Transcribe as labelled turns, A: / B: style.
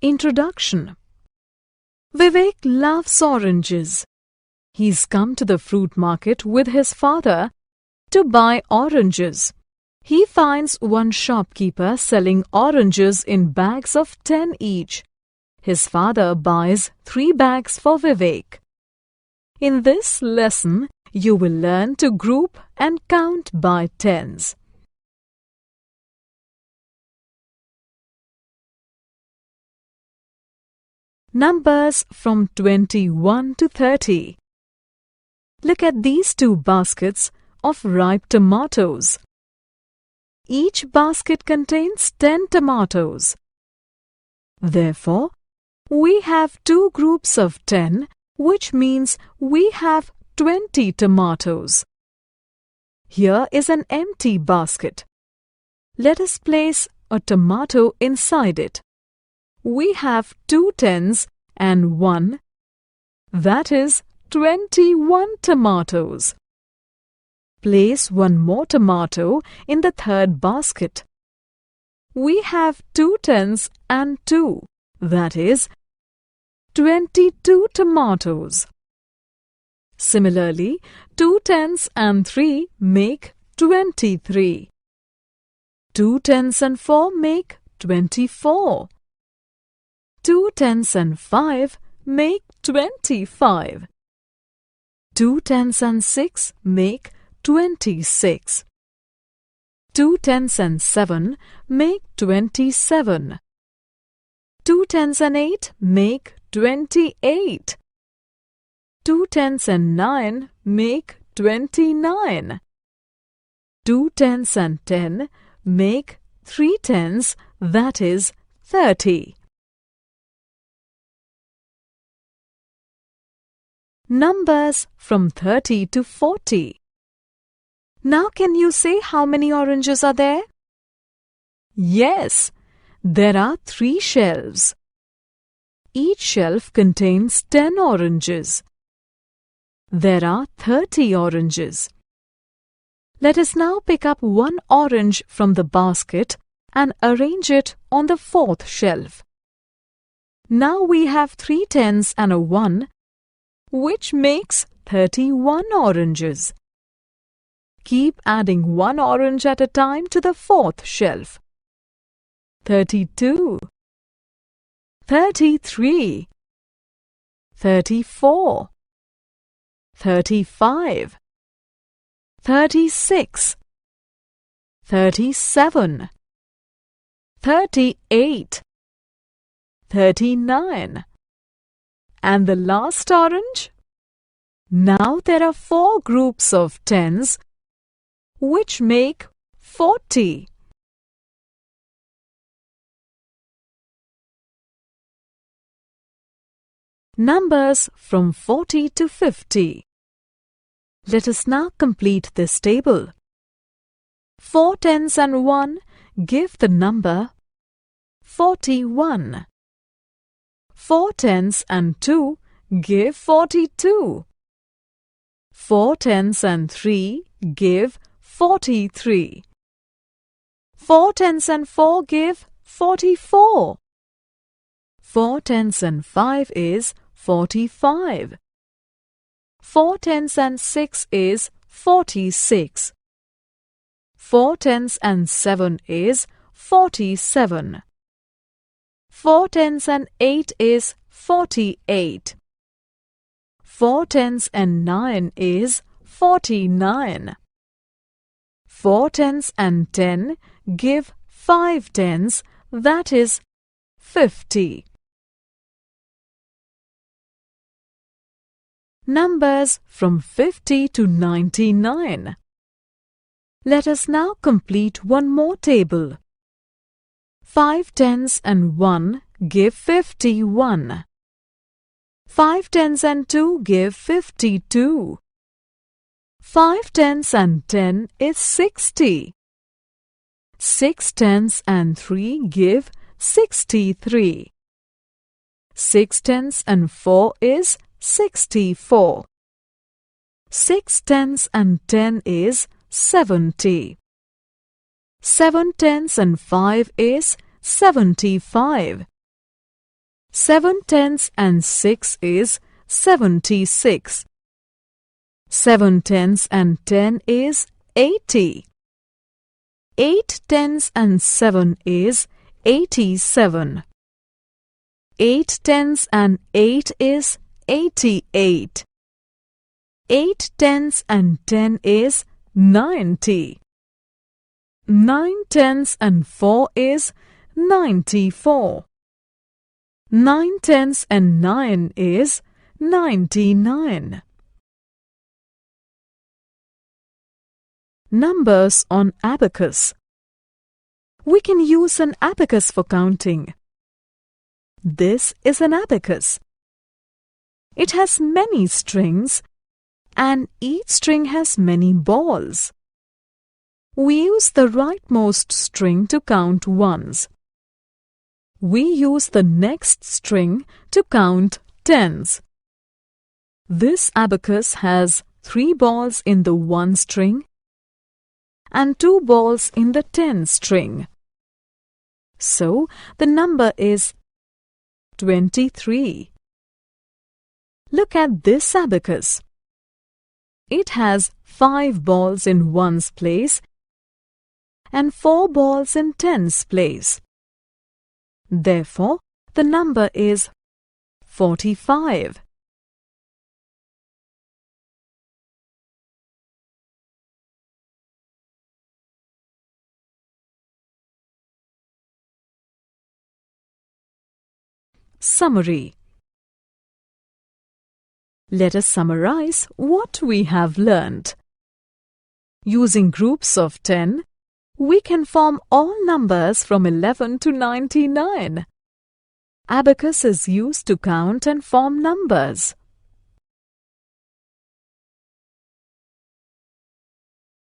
A: Introduction. Vivek loves oranges. He's come to the fruit market with his father to buy oranges. He finds one shopkeeper selling oranges in bags of 10 each. His father buys 3 bags for Vivek. In this lesson, you will learn to group and count by tens. Numbers from 21 to 30. Look at these 2 baskets of ripe tomatoes. Each basket contains 10 tomatoes. Therefore, we have 2 groups of 10, which means we have 20 tomatoes. Here is an empty basket. Let us place a tomato inside it. We have 2 tens and 1, that is 21 tomatoes. Place one more tomato in the 3rd basket. We have 2 tens and 2, that is 22 tomatoes. Similarly, 2 tens and 3 make 23. 2 tens and 4 make 24. 2 tens and 5 make 25. 2 tens and 6 make 26. 2 tens and 7 make 27. 2 tens and 8 make 28. 2 tens and 9 make 29. 2 tens and 10 make 3 tens, that is 30. Numbers from 30 to 40. Now can you say how many oranges are there? Yes, there are 3 shelves. Each shelf contains 10 oranges. There are 30 oranges. Let us now pick up one orange from the basket and arrange it on the 4th shelf. Now we have 3 tens and a 1, which makes 31 oranges. Keep adding 1 orange at a time to the 4th shelf. 32, 33, 34, 35, 36, 37, 38, 39. And the last orange? Now there are 4 groups of tens, which make 40. Numbers from 40 to 50. Let us now complete this table. 4 tens and 1 give the number 41. 4 tens and 2 give 42. 4 tens and 3 give 43. 4 tens and 4 give 44. 4 tens and 5 is 45. 4 tens and 6 is 46. 4 tens and 7 is 47. 4 tens and 8 is 48. 4 tens and 9 is 49. 4 tens and 10 give 5 tens, that is 50. Numbers from 50 to 99. Let us now complete one more table. 5 tens and 1 give 51. 5 tens and 2 give 52. 5 tens and 10 is 60. 6 tens and 3 give 63. 6 tens and 4 is 64. 6 tens and 10 is 70. 7 tens and 5 is 75. 7 tenths and 6 is 76. 7 tenths and 10 is 80. 8 tenths and 7 is 87. 8 tenths and 8 is 88. 8 tenths and 10 is 90. 9 tenths and 4 is 94. 9 tenths and 9 is 99. Numbers on abacus. We can use an abacus for counting. This is an abacus. It has many strings and each string has many balls. We use the rightmost string to count ones. We use the next string to count tens. This abacus has 3 balls in the 1 string and 2 balls in the 10 string. So the number is 23. Look at this abacus. It has 5 balls in 1's place and 4 balls in 10's place. Therefore, the number is 45. Summary. Let us summarize what we have learned. Using groups of 10, we can form all numbers from 11 to 99. Abacus is used to count and form numbers.